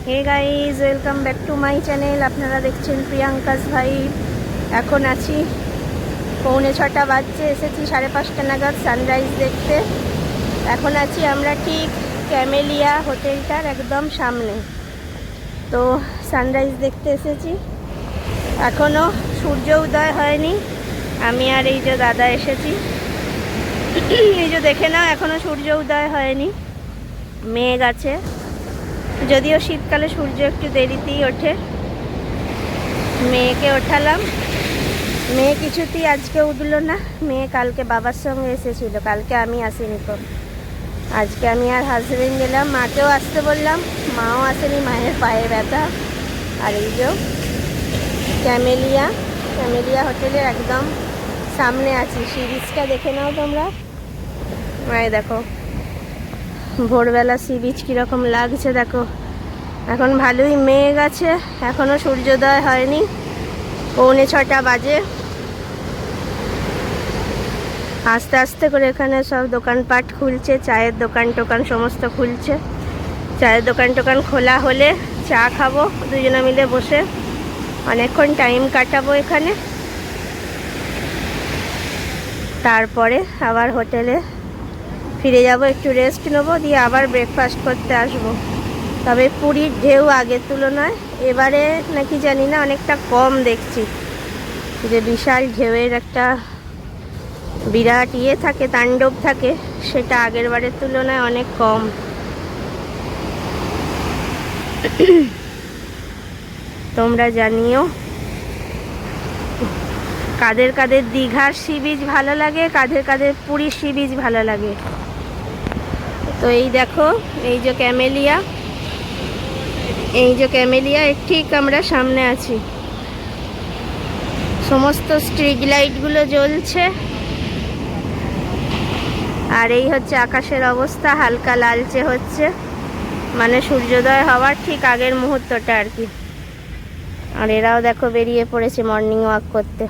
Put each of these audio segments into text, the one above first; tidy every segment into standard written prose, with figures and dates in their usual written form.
Hey guys, welcome back to my channel. আপনারা দেখছেন Priyanka's ভাই। এখন আছি 6:45 বাজছে, এসেছি 5:30 নাগাদ সানরাইজ দেখতে। এখন আছি আমরা ঠিক ক্যামেলিয়া হোটেলটার একদম সামনে। তো সানরাইজ দেখতে এসেছি, এখনও সূর্য উদয় হয়নি। আমি আর এই যে দাদা এসেছি। এই যে দেখে নাও, এখনও সূর্য উদয় হয়নি, মেঘ আছে। যদিও শীতকালে সূর্য একটু দেরিতেই ওঠে। মেয়েকে ওঠালাম, মেয়ে কিছুতেই আজকে উঠলো না। মেয়ে কালকে বাবার সঙ্গে এসেছিল, কালকে আমি আসিনি। তো আজকে আমি আর হাজবেন্ড গেলাম, মাকেও আসতে বললাম, মাও আসেনি, মায়ের পায়ে ব্যথা। আর এই যে ক্যামেলিয়া হোটেলের একদম সামনে আছি। সি বিচটা দেখে নাও তোমরা। মায়ে দেখো ভোরবেলা সি বিচ কীরকম লাগছে দেখো। এখন ভালোই মেঘ আছে, এখনও সূর্যোদয় হয়নি, 6:45 বাজে। আস্তে আস্তে করে এখানে সব দোকানপাট খুলছে, চায়ের দোকান টোকান সমস্ত খুলছে। চায়ের দোকান টোকান খোলা হলে চা খাবো দুজনে মিলে বসে, অনেকক্ষণ টাইম কাটাবো এখানে। তারপরে আবার হোটেলে ফিরে যাব, একটু রেস্ট নেবো, দিয়ে আবার ব্রেকফাস্ট করতে আসবো। তবে পুরীর ঢেউ আগের তুলনায় এবারে নাকি জানি না অনেকটা কম দেখছি। যে বিশাল ঢেউয়ের একটা বিরাট থাকে, তাণ্ডব থাকে, সেটা আগের বারের তুলনায় অনেক কম। তোমরা জানিও কাদের কাদের দীঘার সি বিচ ভালো লাগে, কাদের কাদের পুরীর সি বিচ ভালো লাগে। তো এই দেখো, এই যে ক্যামেলিয়া, ঠিক আমরা সামনে আছি। সমস্ত স্ট্রিট লাইটগুলো জ্বলছে, আর এই হচ্ছে আকাশের অবস্থা, হালকা লালচে হচ্ছে, মানে সূর্যোদয় হওয়ার ঠিক আগের মুহূর্তটা আর কি। আর এরাও দেখো বেরিয়ে পড়েছে মর্নিং ওয়াক করতে,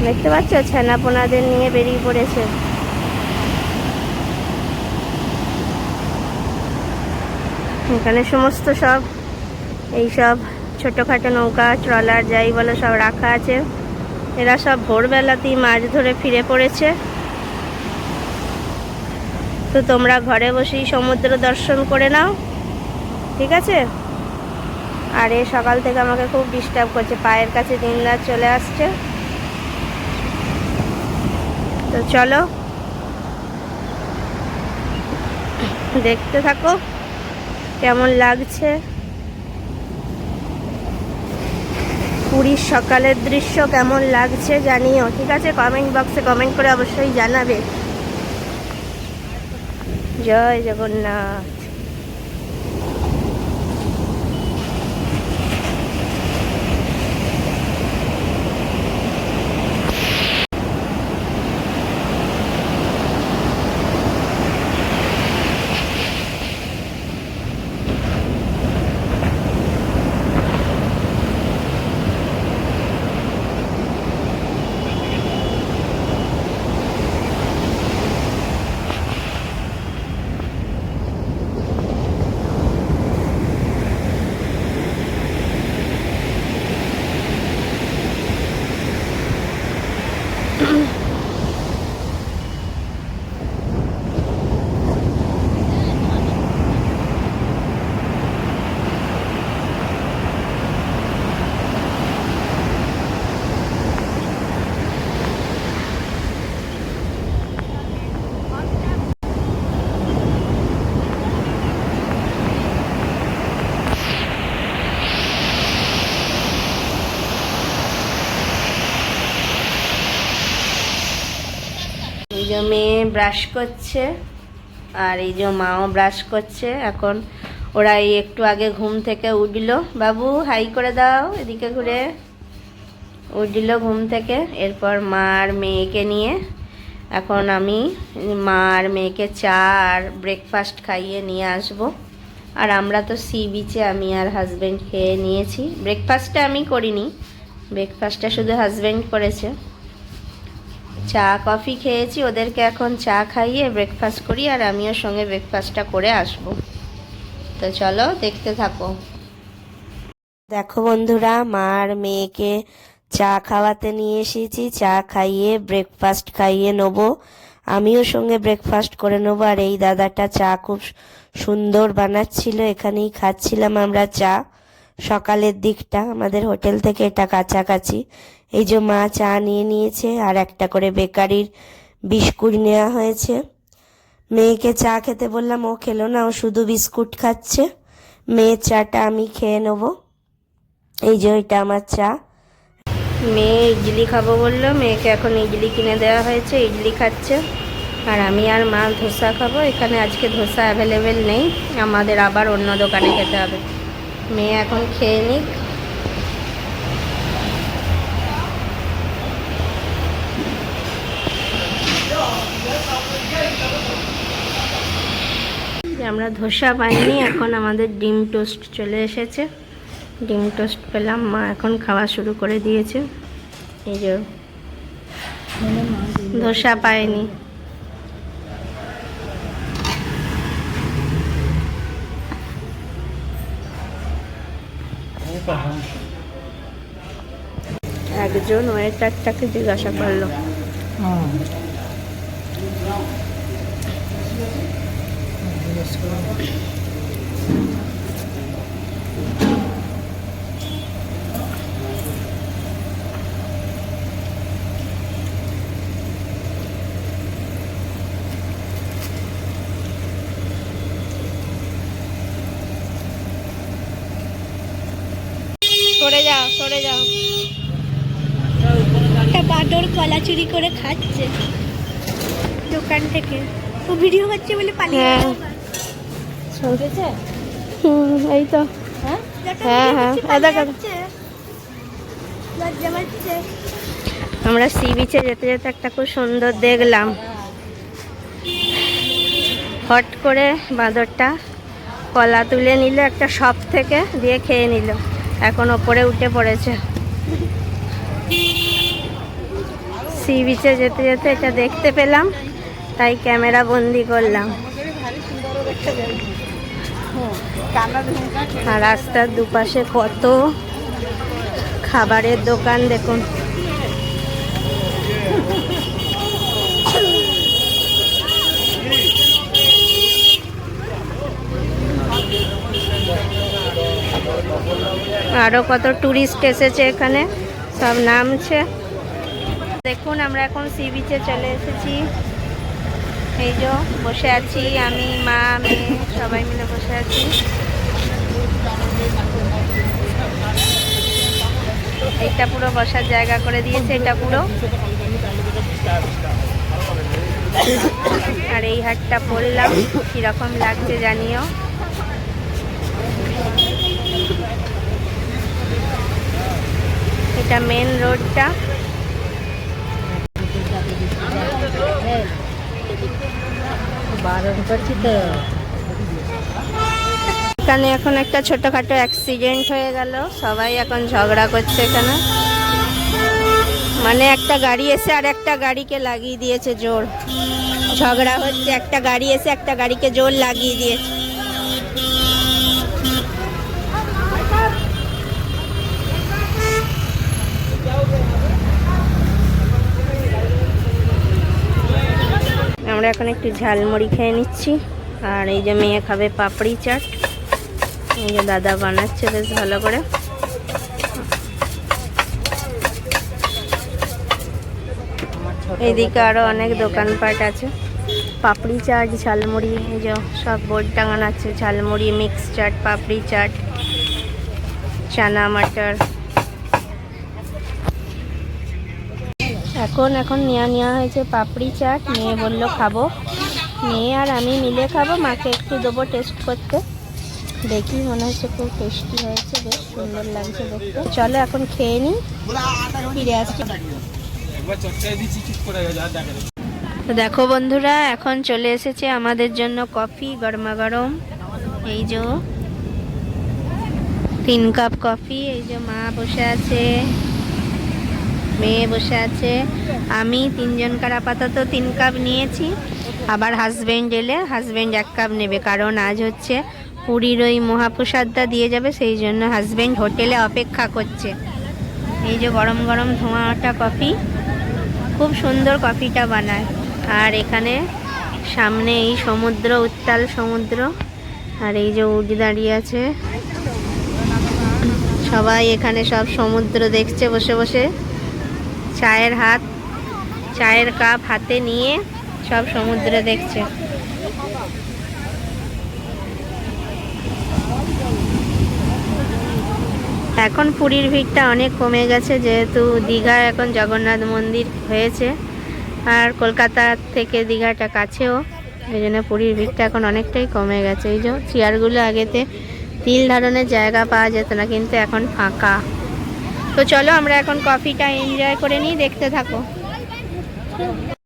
দেখতে পাচ্ছ, ছানাপোনাদের নিয়ে বেরিয়ে পড়েছে। এখানে সমস্ত সব এইসব ছোটোখাটো নৌকা, ট্রলার যাই বলো সব রাখা আছে। এরা সব ভোরবেলাতেই মাছ ধরে ফিরে পড়েছে। তো তোমরা ঘরে বসেই সমুদ্র দর্শন করে নাও, ঠিক আছে। আর এ সকাল থেকে আমাকে খুব ডিস্টার্ব করছে, পায়ের কাছে দিনরাত চলে আসছে। তো চলো দেখতে থাকো কেমন লাগছে পুরীর সকালের দৃশ্য, কেমন লাগছে জানিও, ঠিক আছে। কমেন্ট বক্সে কমেন্ট করে অবশ্যই জানাবে। জয় জগন্নাথ। এই যে মেয়ে ব্রাশ করছে, আর এই যে মাও ব্রাশ করছে। এখন ওরা এই একটু আগে ঘুম থেকে উঠলো। বাবু হাই করে দাও, এদিকে ঘুরে। উঠলো ঘুম থেকে, এরপর মা আর মেয়েকে নিয়ে এখন আমি মা আর মেয়েকে চা আর ব্রেকফাস্ট খাইয়ে নিয়ে আসবো। আর আমরা তো সি বিচে আমি আর হাজব্যান্ড খেয়ে নিয়েছি। ব্রেকফাস্টটা আমি করিনি, ব্রেকফাস্টটা শুধু হাজব্যান্ড করেছে। চা কফি খেয়েছি, ওদেরকে এখন চা খাইয়ে ব্রেকফাস্ট করি, আর আমিও সঙ্গে ব্রেকফাস্টটা করে আসব। তো চলো দেখতে থাকো। দেখো বন্ধুরা, মা আর মেয়েকে চা খাওয়াতে নিয়ে এসেছি। চা খাইয়ে ব্রেকফাস্ট খাইয়ে নেবো, আমিও সঙ্গে ব্রেকফাস্ট করে নেবো। আর এই দাদাটা চা খুব সুন্দর বানাচ্ছিল, এখানেই খাচ্ছিলাম আমরা চা। সকালের দিকটা আমাদের হোটেল থেকে এটা কাছাকাছি। এই যে মা চা নিয়ে নিয়েছে, আর একটা করে বেকারির বিস্কুট নেওয়া হয়েছে। মেয়েকে চা খেতে বললাম, ও খেলো না, ও শুধু বিস্কুট খাচ্ছে। মেয়ের চাটা আমি খেয়ে নেবো। এই যে এটা আমার চা। মেয়ে ইডলি খাবো বললো, মেয়েকে এখন ইডলি কিনে দেওয়া হয়েছে, ইডলি খাচ্ছে। আর আমি আর মা ধোসা খাবো। এখানে আজকে ধোসা অ্যাভেলেবেল নেই, আমাদের আবার অন্য দোকানে খেতে হবে। মেয়ে এখন খেয়ে নিক। আমরা ধোসা পাইনি, এখন আমাদের ডিম টোস্ট চলে এসেছে। ডিম টোস্ট পেলাম, মা এখন খাওয়া শুরু করে দিয়েছে। এই যে ধোসা পাইনি। একজন ওয়েটারটাকে জিজ্ঞাসা করলো, সরে যাও সরে যাও। একটা বাদর কলা চুরি করে খাচ্ছে দোকান থেকে। ও ভিডিও করছে বলে পালিয়ে গেল। এই তো হ্যাঁ হ্যাঁ আমরা সি বিচে যেতে যেতে একটা খুব সুন্দর দেখলাম। হট করে বাঁদরটা কলা তুলে নিল একটা শপ থেকে, দিয়ে খেয়ে নিল। এখন ওপরে উঠে পড়েছে। সি বিচে যেতে যেতে এটা দেখতে পেলাম, তাই ক্যামেরা বন্দি করলাম। আর রাস্তার দুপাশে কত খাবারের দোকান দেখুন। আরো কত টুরিস্ট এসেছে এখানে, সব নামছে। দেখুন আমরা এখন সি বিচে চলে এসেছি। এই যে বসে আছি আমি, মা, মেয়ে সবাই মিলে বসে আছি। এইটা পুরো বসার জায়গা করে দিয়েছে, এটা পুরো। আর এই হাটটা পড়লাম, কিরকম লাগছে জানিও। এটা মেন রোডটা। এখানে এখন একটা ছোটখাটো অ্যাক্সিডেন্ট হয়ে গেল, সবাই এখন ঝগড়া করছে এখানে। মানে একটা গাড়ি এসে আর একটা গাড়িকে লাগিয়ে দিয়েছে জোর। ঝগড়া হচ্ছে, একটা গাড়ি এসে একটা গাড়িকে জোর লাগিয়ে দিয়েছে। আমরা এখন একটু ঝালমুড়ি খেয়ে নিচ্ছি। আর এই যে মেয়ে খাবে পাপড়ি চাট। এই যে দাদা বানাচ্ছে বেশ ভালো করে। এইদিকে আরো অনেক দোকানপাট আছে। পাপড়ি চাট, ঝালমুড়ি, এই যে সব বোর্ড টাঙানো আছে। ঝালমুড়ি, মিক্স চাট, পাপড়ি চাট, চানা মটর। এখন নেওয়া হয়েছে পাপড়ি চাট। মেয়ে বললো খাবো, মেয়ে আর আমি মিলে খাবো, মাকে একটু দেবো টেস্ট করতে। দেখি, মনে হচ্ছে খুব টেস্টি হয়েছে, বেশ সুন্দর লাগছে দেখতে। চলো এখন খেয়ে নিই, ফিরে আসছি। তো দেখো বন্ধুরা, এখন চলে এসেছে আমাদের জন্য কফি, গরমা গরম। এই যে 3 কাপ কফি। এই যে মা বসে আছে, মেয়ে বসে আছে, আমি, 3 জনকার আপাতত 3 কাপ নিয়েছি। আবার হাজব্যান্ড এলে হাজব্যান্ড 1 কাপ নেবে, কারণ আজ হচ্ছে পুরীর ওই মহাপ্রসাদটা দিয়ে যাবে, সেই জন্য হাজবেন্ড হোটেলে অপেক্ষা করছে। এই যে গরম গরম ধোঁয়া ওঠা কফি, খুব সুন্দর কফিটা বানায়। আর এখানে সামনে এই সমুদ্র, উত্তাল সমুদ্র, আর এই যে উট দাঁড়িয়ে আছে। সবাই এখানে সব সমুদ্র দেখছে বসে বসে, চায়ের কাপ হাতে নিয়ে সব সমুদ্র দেখছে। এখন পুরীর ভিড়টা অনেক কমে গেছে, যেহেতু দীঘায় এখন জগন্নাথ মন্দির হয়েছে, আর কলকাতা থেকে দীঘাটা কাছেও, এই জন্য পুরীর ভিড়টা এখন অনেকটাই কমে গেছে। এই যে চেয়ারগুলো আগেতে তিল ধারণের জায়গা পাওয়া যেত না, কিন্তু এখন ফাঁকা। তো চলো আমরা এখন কফিটা এনজয় করে নিই, দেখতে থাকো।